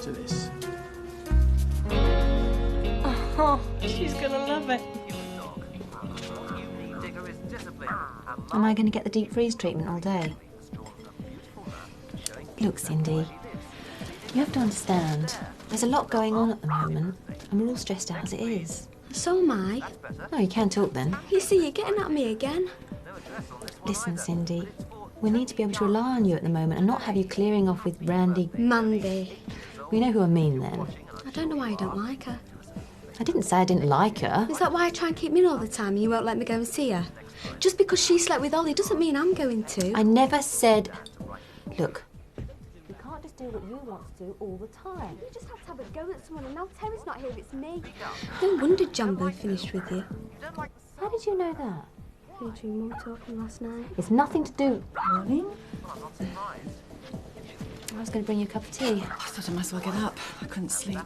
after this. Oh, she's gonna love it. Am I going to get the deep freeze treatment all day? Look, Cindy, you have to understand, there's a lot going on at the moment, and we're all stressed out as it is. So am I. Oh, you can talk then. You see, you're getting at me again. Listen, Cindy, we need to be able to rely on you at the moment and not have you clearing off with Randy. Mandy. We know who I mean then. I don't know why you don't like her. I didn't say I didn't like her. Is that why you try and keep me in all the time and you won't let me go and see her? Just because she slept with Ollie doesn't mean I'm going to. I never said... Look, you can't just do what you want to do all the time. You just have to have a go at someone, and now Terry's not here, it's me. No wonder Jumbo finished with you. How did you know that? Heard you and Mum talking last night. It's nothing to do... Morning? I was going to bring you a cup of tea. I thought I might as well get up. I couldn't sleep.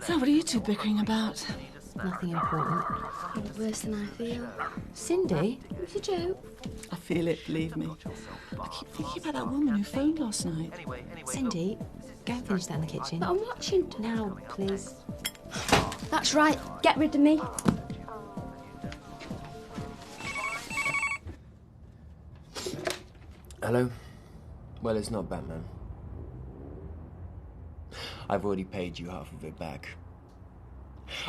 So what are you two bickering about? Nothing important. It's worse than I feel. Cindy? It's a joke. I feel it, believe me. I keep thinking about that woman who phoned last night. Cindy, go and finish that in the kitchen. But I'm watching. Now, please. That's right. Get rid of me. Hello? Well, it's not Batman. I've already paid you half of it back.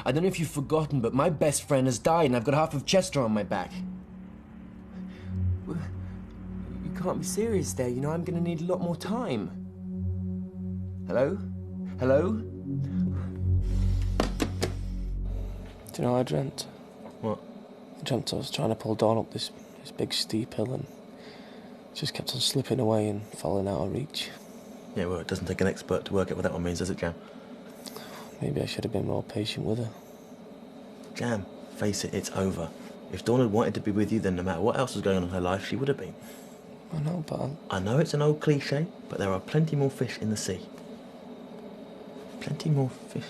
I don't know if you've forgotten, but my best friend has died and I've got half of Chester on my back. You can't be serious there, you know, I'm gonna need a lot more time. Hello? Hello? Do you know what I dreamt? What? I dreamt I was trying to pull Dawn up this big steep hill and just kept on slipping away and falling out of reach. Yeah, well, it doesn't take an expert to work out what that one means, does it, Jam? Maybe I should have been more patient with her. Jam, face it, it's over. If Dawn had wanted to be with you, then no matter what else was going on in her life, she would have been. I know, but I know it's an old cliche, but there are plenty more fish in the sea. Plenty more fish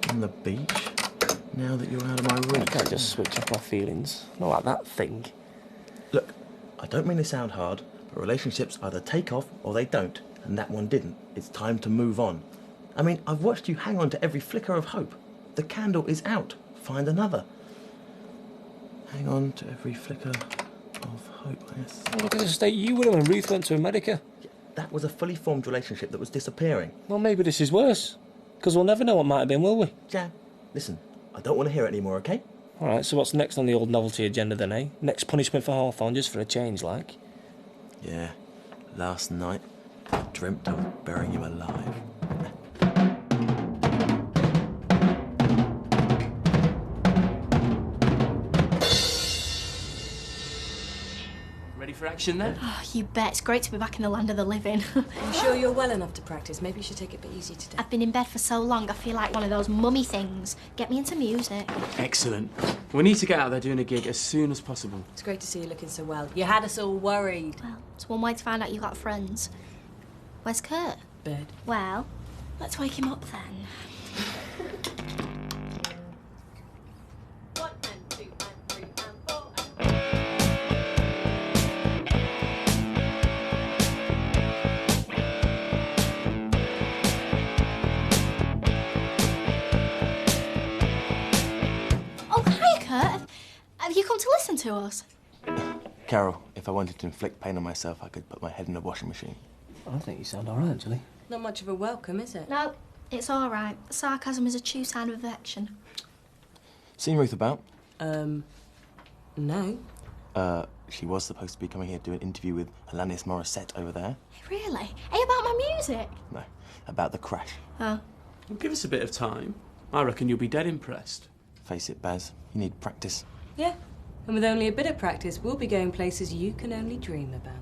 on the beach, now that you're out of my I reach. can't just switch off my feelings. Not like that thing. Look, I don't mean to sound hard, but relationships either take off or they don't, and that one didn't. It's time to move on. I mean, I've watched you hang on to every flicker of hope. The candle is out. Find another. Hang on to every flicker of hope, yes. Well, look at the state you were in when Ruth went to America. Yeah, that was a fully formed relationship that was disappearing. Well, maybe this is worse. Because we'll never know what might have been, will we? Jan, listen, I don't want to hear it anymore, okay? All right, so what's next on the old novelty agenda then, eh? Next punishment for Hawthorne, just for a change, like? Yeah, last night, I dreamt of burying you alive. Ready for action then? Oh, you bet. It's great to be back in the land of the living. I'm sure you're well enough to practice. Maybe you should take it a bit easy today. I've been in bed for so long, I feel like one of those mummy things. Get me into music. Excellent. We need to get out there doing a gig as soon as possible. It's great to see you looking so well. You had us all worried. Well, it's one way to find out you've got friends. Where's Kurt? Bed. Well, let's wake him up then. Have you come to listen to us? Carol, if I wanted to inflict pain on myself, I could put my head in a washing machine. I think you sound all right, actually. Not much of a welcome, is it? No, it's all right. Sarcasm is a true sign of affection. Seen Ruth about? No. She was supposed to be coming here to do an interview with Alanis Morissette over there. Really? Hey, about my music? No, about the crash. Oh. Well, give us a bit of time. I reckon you'll be dead impressed. Face it, Baz, you need practice. Yeah. And with only a bit of practice, we'll be going places you can only dream about.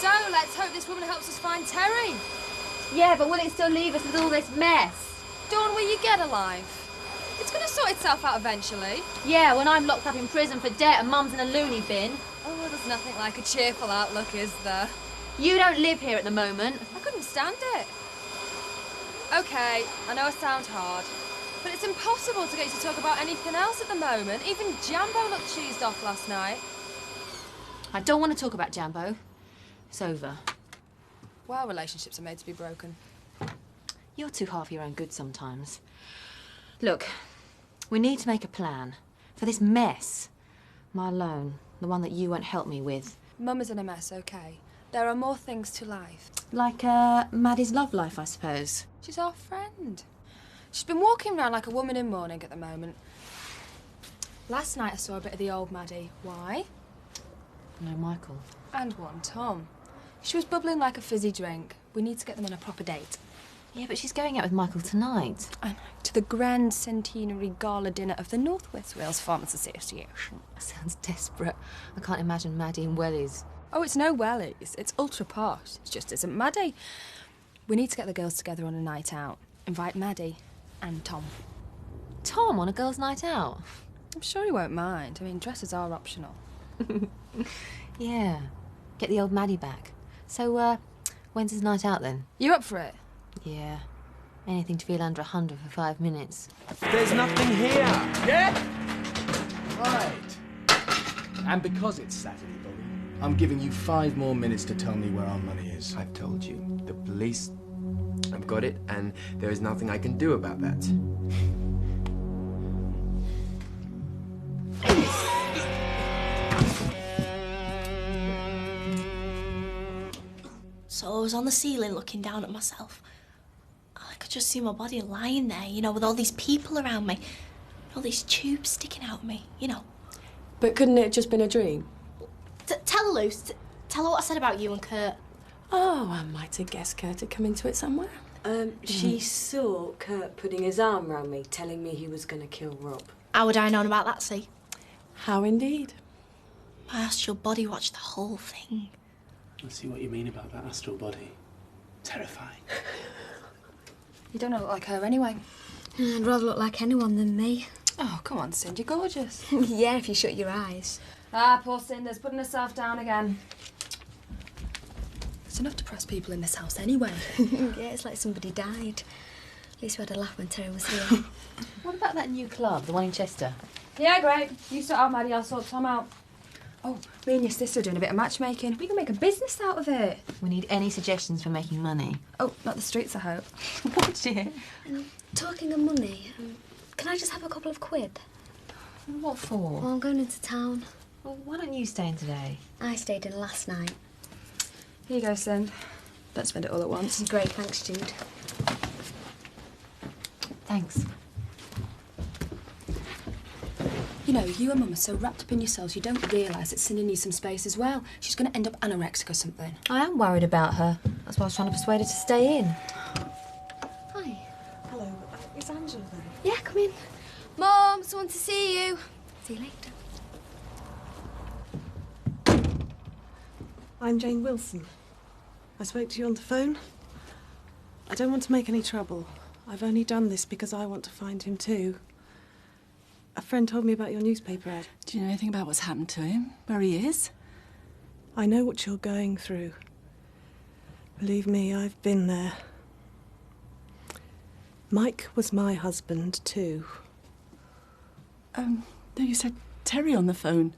So, let's hope this woman helps us find Terry. Yeah, but will it still leave us with all this mess? Dawn, will you get alive? It's going to sort itself out eventually. Yeah, when I'm locked up in prison for debt and Mum's in a loony bin. Oh, there's nothing like a cheerful outlook, is there? You don't live here at the moment. I couldn't stand it. OK, I know I sound hard, but it's impossible to get you to talk about anything else at the moment. Even Jambo looked cheesed off last night. I don't want to talk about Jambo. It's over. Well, relationships are made to be broken. You're too hard for your own good sometimes. Look, we need to make a plan for this mess. My loan, the one that you won't help me with. Mum is in a mess, okay? There are more things to life. Like, Maddie's love life, I suppose. She's our friend. She's been walking around like a woman in mourning at the moment. Last night I saw a bit of the old Maddie. Why? No, Michael. And one Tom. She was bubbling like a fizzy drink. We need to get them on a proper date. Yeah, but she's going out with Michael tonight. I know. To the grand centenary gala dinner of the North West Wales Farmers Association. That sounds desperate. I can't imagine Maddie in wellies. Oh, it's no wellies. It's ultra posh. It just isn't Maddie. We need to get the girls together on a night out. Invite Maddie and Tom. Tom on a girls' night out? I'm sure he won't mind. I mean, dresses are optional. Yeah. Get the old Maddie back. So, when's his night out then? You up for it? Yeah. Anything to feel under 100 for 5 minutes. There's nothing here! Yeah? Right. And because it's Saturday, Bobby, I'm giving you 5 more minutes to tell me where our money is. I've told you. The police have got it, and there is nothing I can do about that. So I was on the ceiling looking down at myself. I could just see my body lying there, you know, with all these people around me. All these tubes sticking out of me, you know. But couldn't it have just been a dream? Tell her, Luce. Tell her what I said about you and Kurt. Oh, I might have guessed Kurt had come into it somewhere. She saw Kurt putting his arm round me, telling me he was going to kill Rob. How would I known about that, see? How indeed? My astral body watched the whole thing. I see what you mean about that astral body. Terrifying. You don't look like her anyway. I'd rather look like anyone than me. Oh, come on, Cindy, you're gorgeous. Yeah, if you shut your eyes. Ah, poor Cinder's putting herself down again. It's enough depressed people in this house anyway. Yeah, it's like somebody died. At least we had a laugh when Terry was here. What about that new club, the one in Chester? Yeah, great. You sort out Maddie, I'll sort Tom out. Oh, me and your sister are doing a bit of matchmaking. We can make a business out of it. We need any suggestions for making money. Oh, not the streets, I hope. What, dear? Talking of money, can I just have a couple of quid? What for? Well, I'm going into town. Well, why don't you stay in today? I stayed in last night. Here you go, Cindy. Don't spend it all at once. Great, thanks, Jude. Thanks. You know, you and Mum are so wrapped up in yourselves, you don't realise that Cindy needs some space as well. She's going to end up anorexic or something. I am worried about her. That's why I was trying to persuade her to stay in. Hi. Hello, is Angela there? Yeah, come in. Mum, someone to see you. See you later. I'm Jane Wilson. I spoke to you on the phone. I don't want to make any trouble. I've only done this because I want to find him too. A friend told me about your newspaper ad. Do you know anything about what's happened to him? Where he is? I know what you're going through. Believe me, I've been there. Mike was my husband too. No, you said Terry on the phone.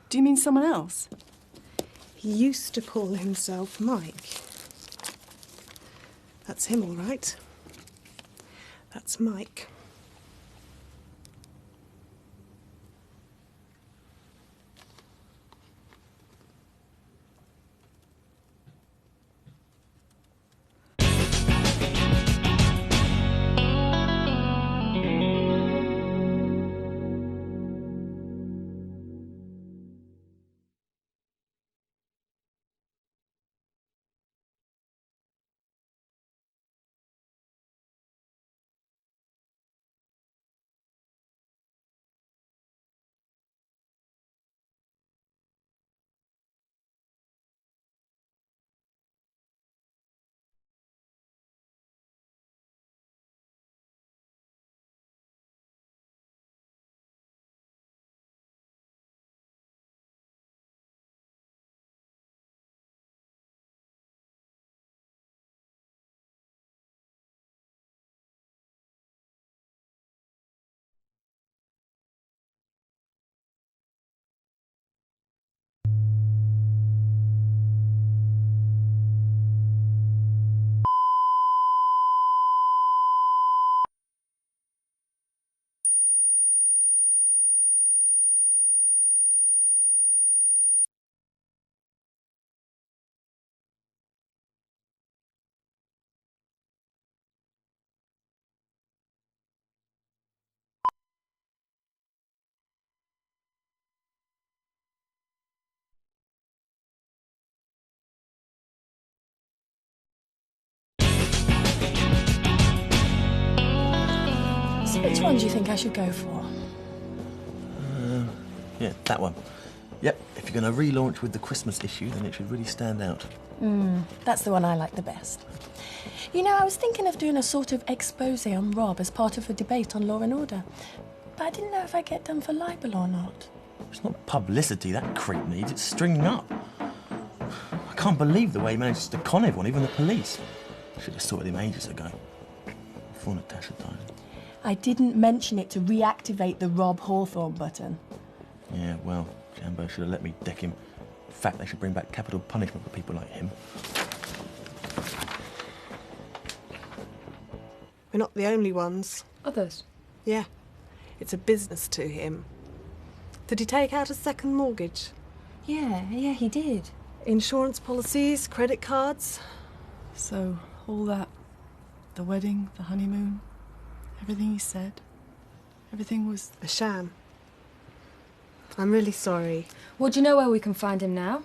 Do you mean someone else? He used to call himself Mike. That's him, all right. That's Mike. Which one do you think I should go for? Yeah, that one. Yep, if you're going to relaunch with the Christmas issue, then it should really stand out. That's the one I like the best. You know, I was thinking of doing a sort of expose on Rob as part of a debate on Law and Order. But I didn't know if I'd get done for libel or not. It's not publicity that creep needs, it's stringing up. I can't believe the way he manages to con everyone, even the police. Should have sorted him ages ago. Before Natasha died. I didn't mention it to reactivate the Rob Hawthorne button. Yeah, well, Jambo should have let me deck him. In fact, they should bring back capital punishment for people like him. We're not the only ones. Others? Yeah. It's a business to him. Did he take out a second mortgage? Yeah, he did. Insurance policies, credit cards. So, all that, the wedding, the honeymoon, everything he said, everything was a sham. I'm really sorry. Well, do you know where we can find him now?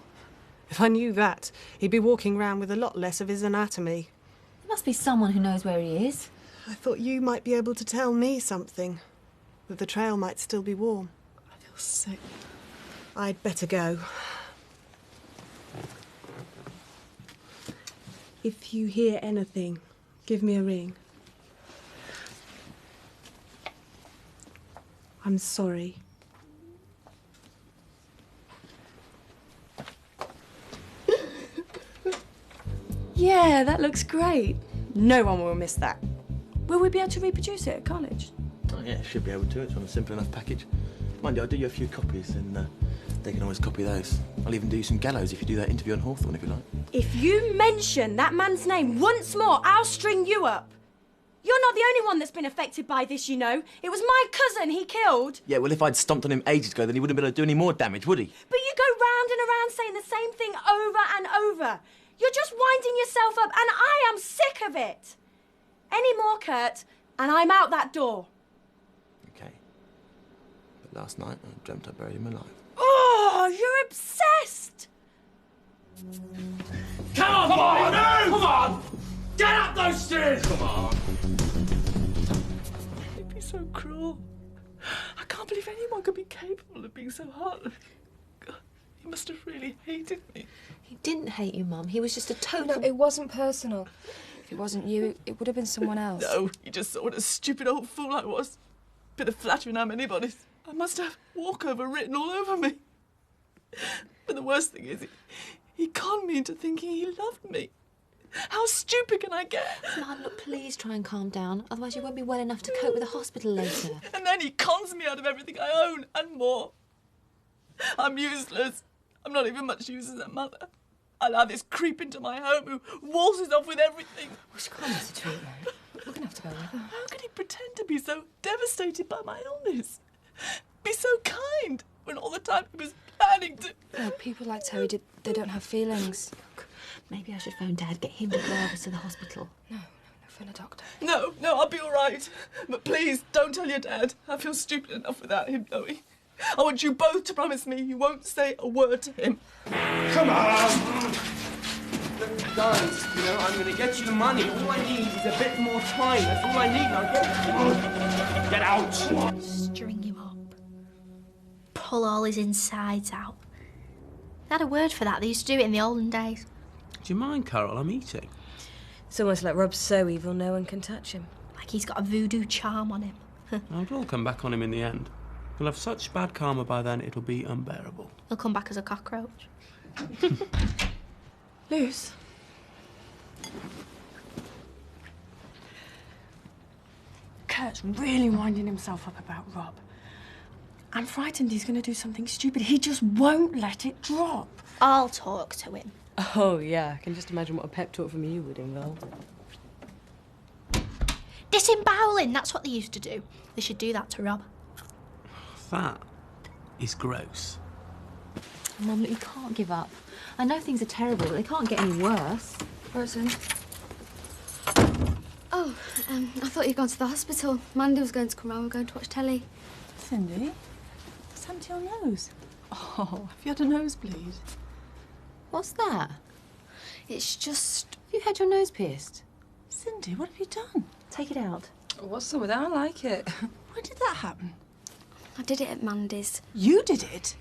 If I knew that, he'd be walking around with a lot less of his anatomy. There must be someone who knows where he is. I thought you might be able to tell me something. That the trail might still be warm. I feel sick. I'd better go. If you hear anything, give me a ring. I'm sorry. Yeah, that looks great. No one will miss that. Will we be able to reproduce it at college? Oh, yeah, should be able to. It's on a simple enough package. Mind you, I'll do you a few copies and they can always copy those. I'll even do you some gallows if you do that interview on Hawthorne, if you like. If you mention that man's name once more, I'll string you up. You're not the only one that's been affected by this, you know. It was my cousin he killed. Yeah, well, if I'd stomped on him ages ago, then he wouldn't be able to do any more damage, would he? But you go round and around saying the same thing over and over. You're just winding yourself up, and I am sick of it. Any more, Kurt, and I'm out that door. Okay. But last night, I dreamt I buried him alive. Oh, you're obsessed. Come on, move! Come on! Get up those stairs! Come on! It'd be so cruel. I can't believe anyone could be capable of being so heartless. God, he must have really hated me. He didn't hate you, Mum. He was just a total... No, it wasn't personal. If it wasn't you, it would have been someone else. No, you just saw what a stupid old fool I was. Bit of flattering how many bodies. I must have walkover written all over me. But the worst thing is, he conned me into thinking he loved me. How stupid can I get? Mum, look, please try and calm down. Otherwise you won't be well enough to cope with the hospital later. And then he cons me out of everything I own and more. I'm useless. I'm not even much use as a mother. I allow this creep into my home who waltzes off with everything. Well, she can't miss a treatment. We're going to have to go with her. How can he pretend to be so devastated by my illness? Be so kind when all the time he was planning to... No, people like Terry, they don't have feelings. Look, maybe I should phone Dad, get him to drive us to the hospital. No, phone a doctor. No, I'll be all right. But please, don't tell your dad. I feel stupid enough without him knowing. I want you both to promise me you won't say a word to him. Come on! Look, guys, you know, I'm going to get you the money. All I need is a bit more time. That's all I need. Now get out! String him up. Pull all his insides out. They had a word for that. They used to do it in the olden days. Do you mind, Carol? I'm eating. It's almost like Rob's so evil no one can touch him. Like he's got a voodoo charm on him. It'll all come back on him in the end. He'll have such bad karma by then, it'll be unbearable. He'll come back as a cockroach. Luce. Kurt's really winding himself up about Rob. I'm frightened he's going to do something stupid. He just won't let it drop. I'll talk to him. Oh, yeah, I can just imagine what a pep talk from you would involve. Disemboweling, that's what they used to do. They should do that to Rob. That is gross. Mum, look, you can't give up. I know things are terrible, but they can't get any worse. Rosen. Oh, I thought you'd gone to the hospital. Mandy was going to come round. We were going to watch telly. Cindy, what's happened to your nose? Oh, have you had a nosebleed? What's that? It's just... Have you had your nose pierced? Cindy, what have you done? Take it out. What's the with that? I like it. did that happen? I did it at Mandy's. You did it?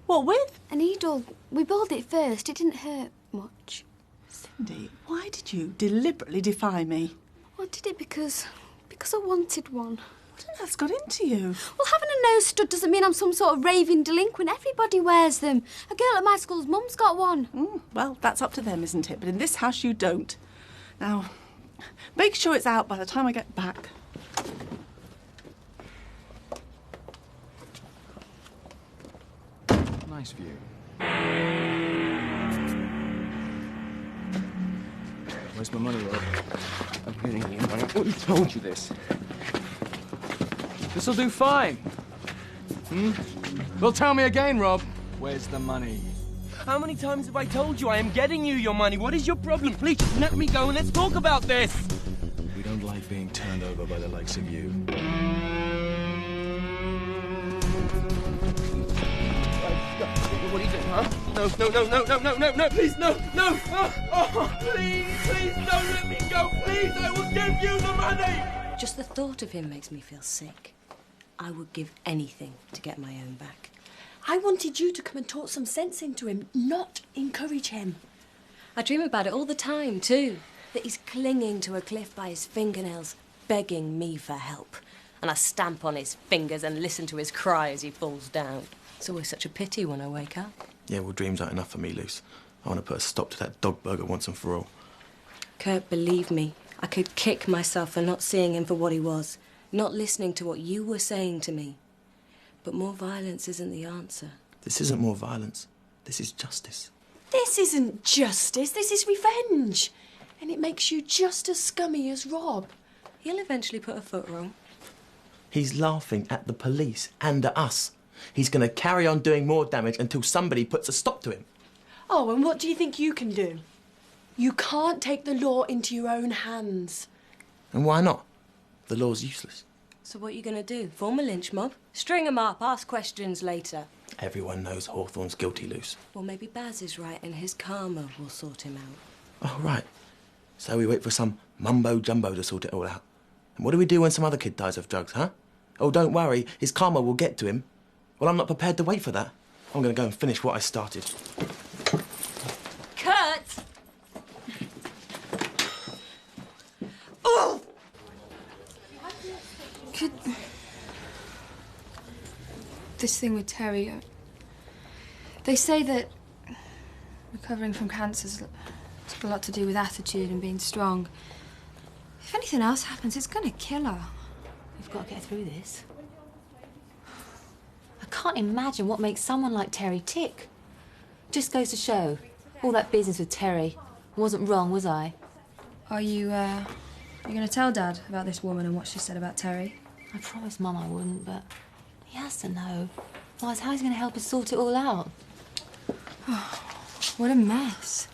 What with? A needle. We balled it first. It didn't hurt much. Cindy, why did you deliberately defy me? Well, I did it because I wanted one. What on earth's got into you? Well, having a nose stud doesn't mean I'm some sort of raving delinquent. Everybody wears them. A girl at my school's mum's got one. Well, that's up to them, isn't it? But in this house, you don't. Now, make sure it's out by the time I get back. Nice view. Where's my money, Rob? I'm getting you money. Who told you this? This'll do fine. Well, tell me again, Rob. Where's the money? How many times have I told you I am getting you your money? What is your problem? Please, just let me go and let's talk about this. We don't like being turned over by the likes of you. What are you doing, huh? No, please, no. Oh, please, don't let me go. Please, I will give you the money. Just the thought of him makes me feel sick. I would give anything to get my own back. I wanted you to come and talk some sense into him, not encourage him. I dream about it all the time, too. That he's clinging to a cliff by his fingernails, begging me for help. And I stamp on his fingers and listen to his cry as he falls down. It's always such a pity when I wake up. Yeah, well, dreams aren't enough for me, Luce. I want to put a stop to that dog burger once and for all. Kurt, believe me, I could kick myself for not seeing him for what he was, not listening to what you were saying to me. But more violence isn't the answer. This isn't more violence. This is justice. This isn't justice, this is revenge. And it makes you just as scummy as Rob. He'll eventually put a foot wrong. He's laughing at the police and at us. He's going to carry on doing more damage until somebody puts a stop to him. Oh, and what do you think you can do? You can't take the law into your own hands. And why not? The law's useless. So what are you going to do? Form a lynch mob? String 'em up, ask questions later. Everyone knows Hawthorne's guilty, Luce. Well, maybe Baz is right and his karma will sort him out. Oh, right. So we wait for some mumbo-jumbo to sort it all out. And what do we do when some other kid dies of drugs, huh? Oh, don't worry, his karma will get to him. Well, I'm not prepared to wait for that. I'm going to go and finish what I started. Kurt! Oh! Could... This thing with Terry... They say that recovering from cancer's got a lot to do with attitude and being strong. If anything else happens, it's going to kill her. We've got to get through this. I can't imagine what makes someone like Terry tick. Just goes to show, all that business with Terry. I wasn't wrong, was I? Are you going to tell Dad about this woman and what she said about Terry? I promised Mum I wouldn't, but he has to know. Otherwise, how's he going to help us sort it all out? What a mess.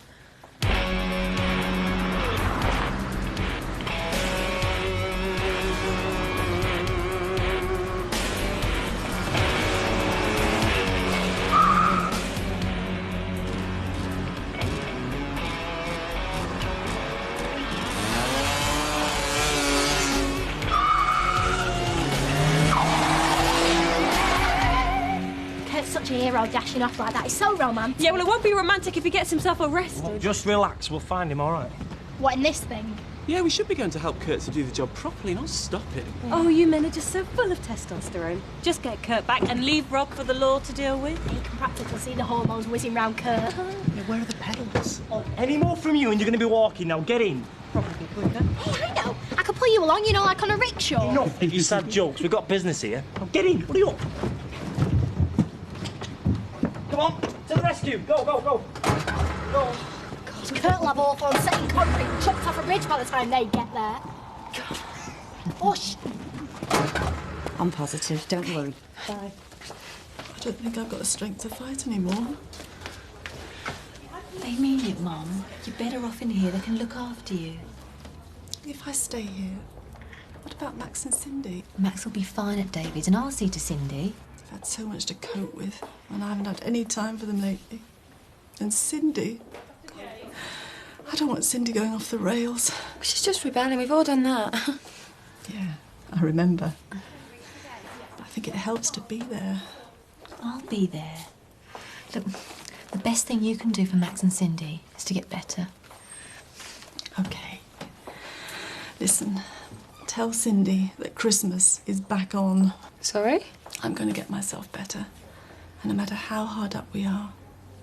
Such a hero dashing off like that. It's so romantic. Yeah, well, it won't be romantic if he gets himself arrested. Well, just relax. We'll find him, all right? What, in this thing? Yeah, we should be going to help Kurt to do the job properly, not stop it. Oh, you men are just so full of testosterone. Just get Kurt back and leave Rob for the law to deal with. You can practically see the hormones whizzing round Kurt. Yeah, where are the pedals? Oh, any more from you and you're going to be walking now. Get in. Probably quicker. Oh, I know. I could pull you along, you know, like on a rickshaw. Enough of your sad jokes. We've got business here. Now get in. Hurry up. Come on, to the rescue. Go, go, go. Go. God, Kurt will have awful on setting concrete and chucked off a bridge by the time they get there. Hush. I'm positive, don't worry. Bye. I don't think I've got the strength to fight anymore. They mean it, Mum. You're better off in here. They can look after you. If I stay here, what about Max and Cindy? Max will be fine at David's, and I'll see to Cindy. I've had so much to cope with, and I haven't had any time for them lately. And Cindy... God, I don't want Cindy going off the rails. She's just rebelling. We've all done that. Yeah, I remember. think it helps to be there. I'll be there. Look, the best thing you can do for Max and Cindy is to get better. Okay. Listen, tell Cindy that Christmas is back on. Sorry? I'm going to get myself better. And no matter how hard up we are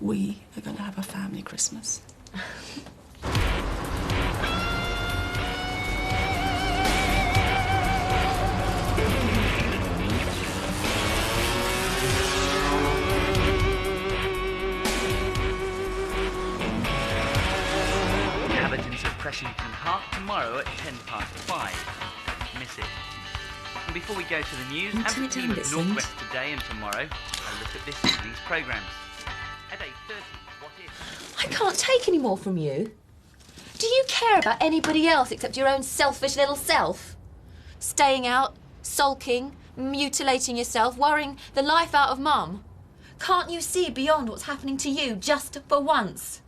going to have a family Christmas. Inhabitants of Cressington Park tomorrow at 5:10. Miss it. And before we go to the news, and the team of North West today and tomorrow, a look at this evening's programmes. At 8:30, what if? I can't take any more from you. Do you care about anybody else except your own selfish little self? Staying out, sulking, mutilating yourself, worrying the life out of Mum. Can't you see beyond what's happening to you just for once?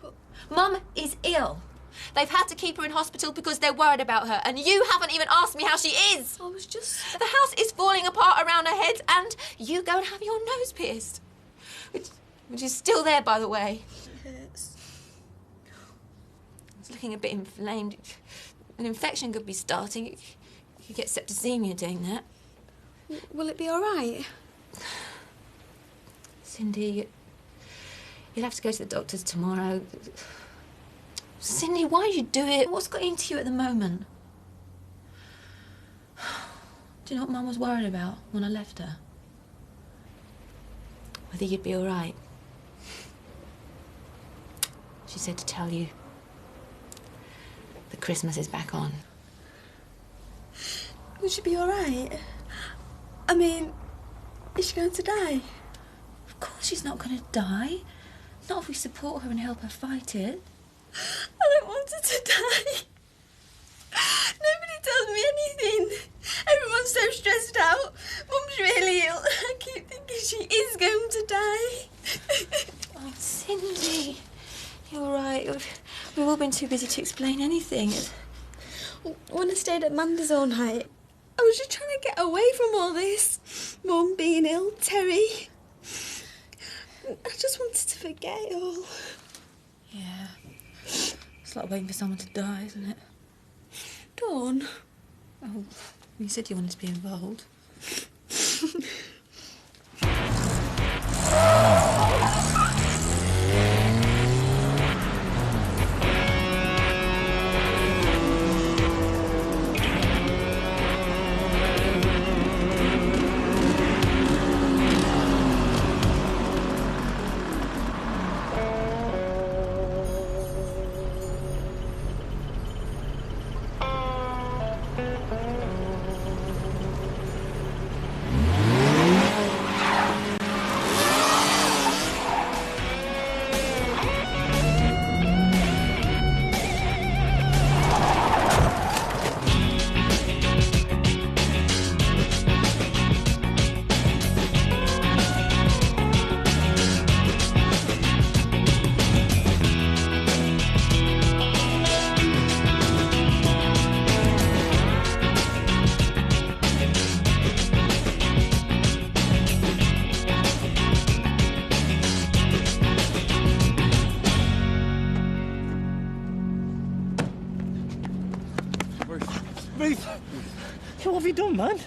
Mum is ill. They've had to keep her in hospital because they're worried about her, and you haven't even asked me how she is. I was just... The house is falling apart around her head, and you go and have your nose pierced. Which is still there, by the way. It hurts. It's looking a bit inflamed. An infection could be starting. You could get septicemia doing that. Will it be all right? Cindy, you'll have to go to the doctors tomorrow. Cindy, why did you do it? What's got into you at the moment? Do you know what Mum was worried about when I left her? Whether you'd be all right. She said to tell you that Christmas is back on. Will she be all right? I mean, is she going to die? Of course she's not going to die. Not if we support her and help her fight it. I don't want her to die. Nobody tells me anything. Everyone's so stressed out. Mum's really ill. I keep thinking she is going to die. Oh, Cindy. You're right. We've all been too busy to explain anything. When I stayed at Manda's all night, I was just trying to get away from all this. Mum being ill, Terry. I just wanted to forget it all. Yeah. It's like waiting for someone to die, isn't it? Dawn. Oh, you said you wanted to be involved. Ruth! What have you done, man?